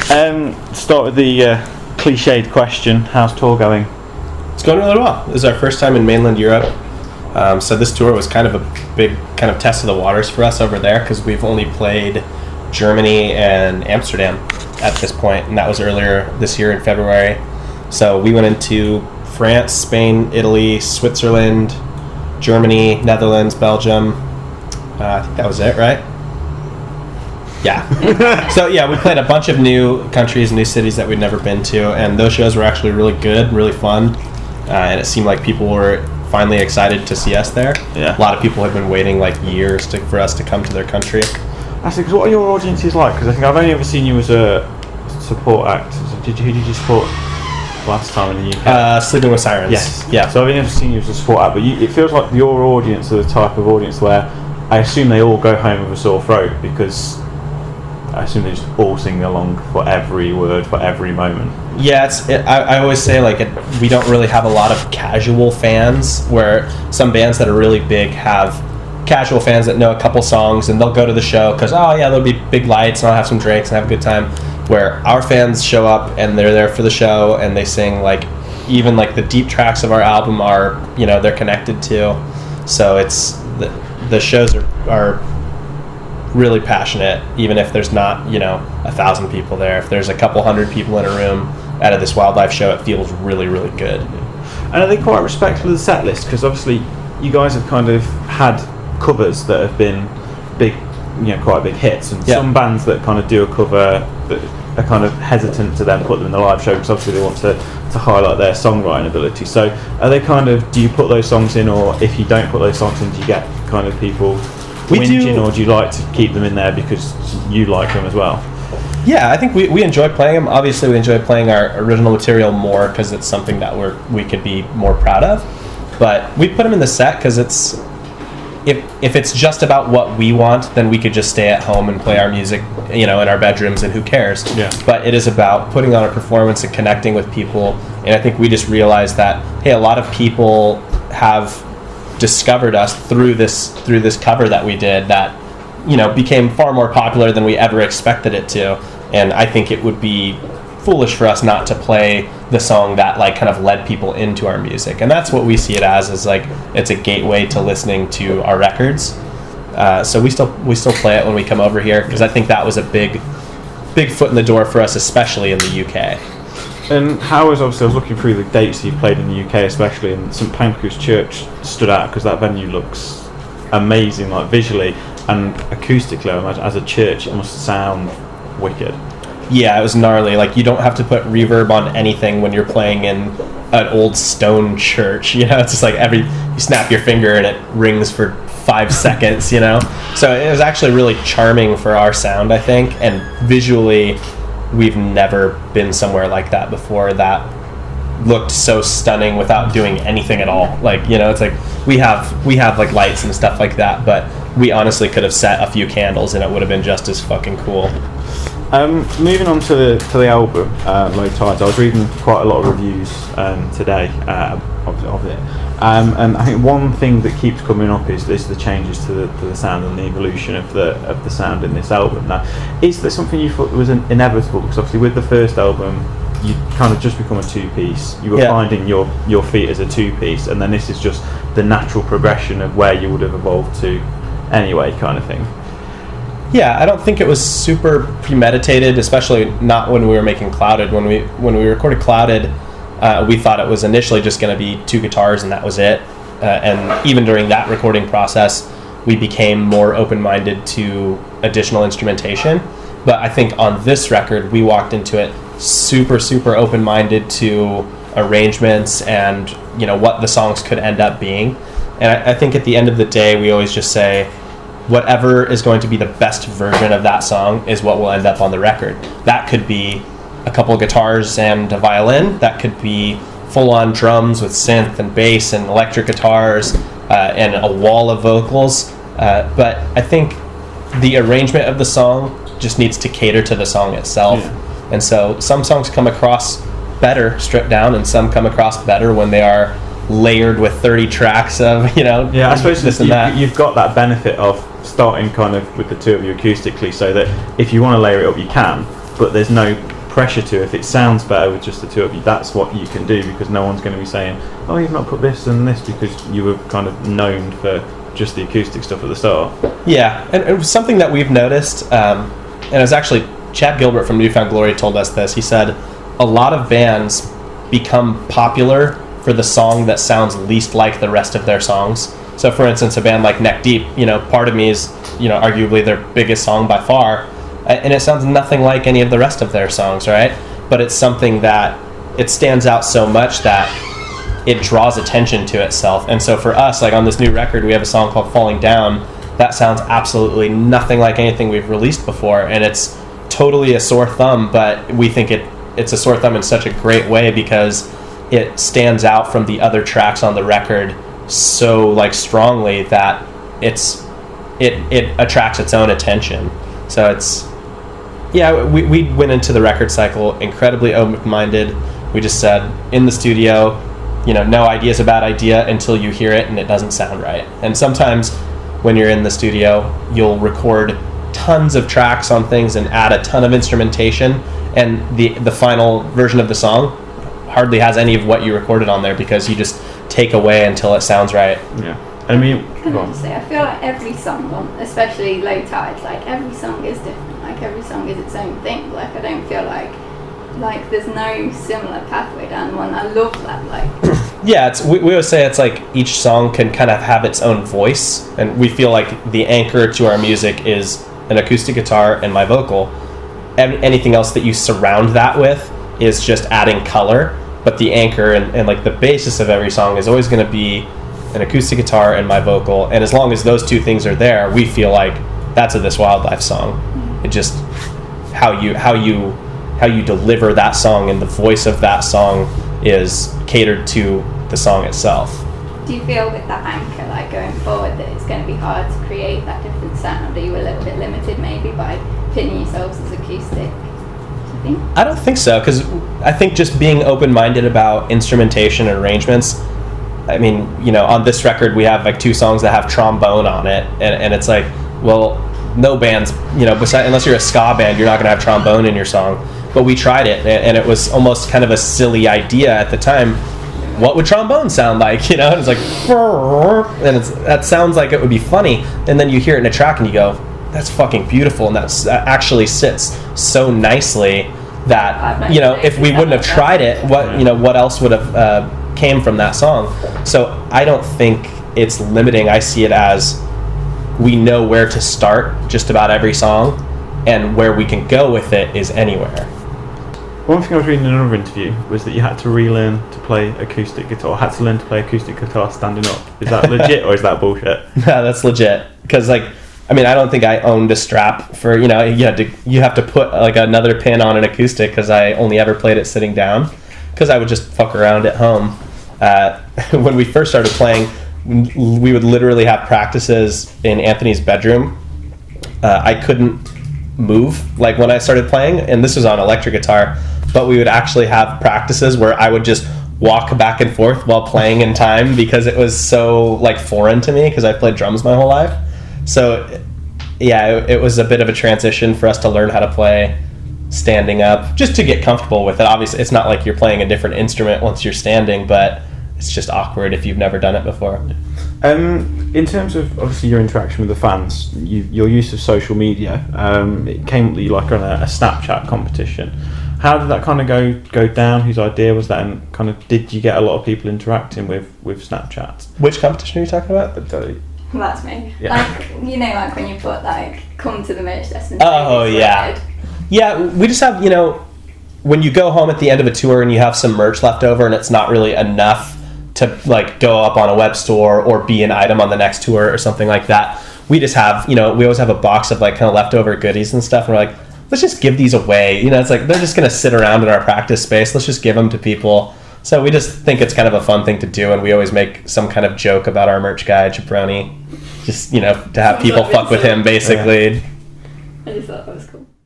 Start with the cliched question. How's tour going? It's going really well. This is our first time in mainland Europe. So this tour was kind of a big kind of test of the waters for us over there because we've only played Germany and Amsterdam at this point, and that was earlier this year in February. So we went into France, Spain, Italy, Switzerland, Germany, Netherlands, Belgium. I think that was it, right? Yeah. So yeah, we played a bunch of new countries, new cities that we'd never been to, and those shows were actually really good, really fun, and it seemed like people were finally excited to see us there. Yeah. A lot of people have been waiting like years for us to come to their country. Actually, because what are your audiences like? Because I think I've only ever seen you as a support act. So who did you support last time in the UK? Sleeping with Sirens. Yes. Yeah. So I've only ever seen you as a support act, but it feels like your audience are the type of audience where I assume they all go home with a sore throat because I assume they just all sing along for every word, for every moment. Yeah, I always say like we don't really have a lot of casual fans, where some bands that are really big have casual fans that know a couple songs and they'll go to the show because, oh yeah, there'll be big lights and I'll have some drinks and have a good time. Where our fans show up and they're there for the show and they sing like even like the deep tracks of our album are, you know, they're connected to. So it's the shows are really passionate, even if there's not, you know, 1,000 people there. If there's a couple hundred people in a room out of this wildlife show, it feels really, really good. And are they quite respectful of the set list? Because obviously you guys have kind of had covers that have been big, you know, quite big hits, and some bands that kind of do a cover that are kind of hesitant to then put them in the live show because obviously they want to highlight their songwriting ability. So are they kind of, do you put those songs in, or if you don't put those songs in, do you get kind of people whinging, or do you like to keep them in there because you like them as well? Yeah, I think we enjoy playing them. Obviously we enjoy playing our original material more because it's something that we could be more proud of, but we put them in the set because it's, if it's just about what we want, then we could just stay at home and play our music, you know, in our bedrooms, and who cares? Yeah. But it is about putting on a performance and connecting with people, and I think we just realized that, hey, a lot of people have discovered us through this cover that we did that, you know, became far more popular than we ever expected it to, and I think it would be foolish for us not to play the song that like kind of led people into our music, and that's what we see it as, is like it's a gateway to listening to our records. So we still play it when we come over here because I think that was a big foot in the door for us, especially in the UK. And how is, obviously I was looking through the dates you've played in the UK, especially, and St Pancras Church stood out because that venue looks amazing, like visually and acoustically. I imagine as a church it must sound wicked. Yeah, it was gnarly. Like, you don't have to put reverb on anything when you're playing in an old stone church, you know? It's just like you snap your finger and it rings for 5 seconds, you know? So it was actually really charming for our sound, I think, and visually we've never been somewhere like that before that looked so stunning without doing anything at all. Like, you know, it's like we have like lights and stuff like that, but we honestly could have set a few candles and it would have been just as fucking cool. Moving on to the album, Low Tides, I was reading quite a lot of reviews today of it, and I think one thing that keeps coming up is the changes to the sound and the evolution of the sound in this album. Now, is there something you thought was inevitable? Because obviously with the first album, you kind of just become a two-piece. You were finding your feet as a two-piece, and then this is just the natural progression of where you would have evolved to anyway, kind of thing. Yeah, I don't think it was super premeditated, especially not when we were making Clouded. When we recorded Clouded, we thought it was initially just going to be 2 guitars and that was it. And even during that recording process, we became more open-minded to additional instrumentation. But I think on this record, we walked into it super, super open-minded to arrangements and, you know, what the songs could end up being. And I think at the end of the day, we always just say, whatever is going to be the best version of that song is what will end up on the record. That could be a couple of guitars and a violin. That could be full-on drums with synth and bass and electric guitars and a wall of vocals. But I think the arrangement of the song just needs to cater to the song itself. Yeah. And so some songs come across better stripped down, and some come across better when they are layered with 30 tracks of, you know, I suppose this and that. You've got that benefit of starting kind of with the two of you acoustically, so that if you want to layer it up, you can, but there's no pressure to. If it sounds better with just the two of you, that's what you can do, because no one's going to be saying, oh, you've not put this and this, because you were kind of known for just the acoustic stuff at the start. Yeah, and it was something that we've noticed, and it was actually Chad Gilbert from Newfound Glory told us this. He said a lot of bands become popular for the song that sounds least like the rest of their songs. So for instance, a band like Neck Deep, Part of Me is, arguably their biggest song by far, and it sounds nothing like any of the rest of their songs, right? But it's something that it stands out so much that it draws attention to itself. And so for us, like on this new record, we have a song called Falling Down that sounds absolutely nothing like anything we've released before, and it's totally a sore thumb, but we think it's a sore thumb in such a great way because it stands out from the other tracks on the record so like strongly that it attracts its own attention. So we went into the record cycle incredibly open-minded. We just said in the studio, no idea is a bad idea until you hear it and it doesn't sound right. And sometimes when you're in the studio, you'll record tons of tracks on things and add a ton of instrumentation, and the final version of the song hardly has any of what you recorded on there because you just take away until it sounds right. Yeah. I mean, can I just say, I feel like every song, especially Low Tides, like every song is different. Like every song is its own thing. Like I don't feel like there's no similar pathway down one. I love that. Like yeah, we always say it's like each song can kind of have its own voice, and we feel like the anchor to our music is an acoustic guitar and my vocal. Anything else that you surround that with is just adding color, but the anchor and like the basis of every song is always going to be an acoustic guitar and my vocal. And as long as those two things are there, we feel like that's a This Wildlife song. It just how you deliver that song and the voice of that song is catered to the song itself. Do you feel with that anchor, like going forward, that it's going to be hard to create that different sound? Are you a little bit limited maybe by pinning yourselves as acoustic? I don't think so, because I think just being open-minded about instrumentation and arrangements. I mean, on this record we have like 2 songs that have trombone on it, and it's like, well, no bands, unless you're a ska band, you're not going to have trombone in your song. But we tried it, and it was almost kind of a silly idea at the time. What would trombone sound like? And it's like, and that sounds like it would be funny. And then you hear it in a track and you go, that's fucking beautiful, and that actually sits so nicely that if we wouldn't have tried it, what else would have came from that song? So I don't think it's limiting. I see it as we know where to start just about every song, and where we can go with it is anywhere. One thing I was reading in another interview was that you had to relearn to play acoustic guitar. Had to learn to play acoustic guitar standing up. Is that legit or is that bullshit? No, that's legit. Because I don't think I owned a strap for, you have to put like another pin on an acoustic, because I only ever played it sitting down, because I would just fuck around at home. When we first started playing, we would literally have practices in Anthony's bedroom. I couldn't move like when I started playing, and this was on electric guitar, but we would actually have practices where I would just walk back and forth while playing in time, because it was so like foreign to me, because I played drums my whole life. So yeah, it was a bit of a transition for us to learn how to play standing up, just to get comfortable with it. Obviously it's not like you're playing a different instrument once you're standing, but it's just awkward if you've never done it before. In terms of obviously your interaction with the fans, your use of social media, it came like on a Snapchat competition. How did that kind of go down? Whose idea was that? And kind of did you get a lot of people interacting with Snapchat? Which competition are you talking about? That's me. Yeah. Like when you put come to the merch desk and yeah, we just have, when you go home at the end of a tour and you have some merch left over and it's not really enough to like go up on a web store or be an item on the next tour or something like that, we just have, we always have a box of like kind of leftover goodies and stuff, and we're like, let's just give these away. It's like they're just going to sit around in our practice space. Let's just give them to people. So we just think it's kind of a fun thing to do, and we always make some kind of joke about our merch guy, Jabroni, just, to have people fuck with him, basically. I just thought that was cool.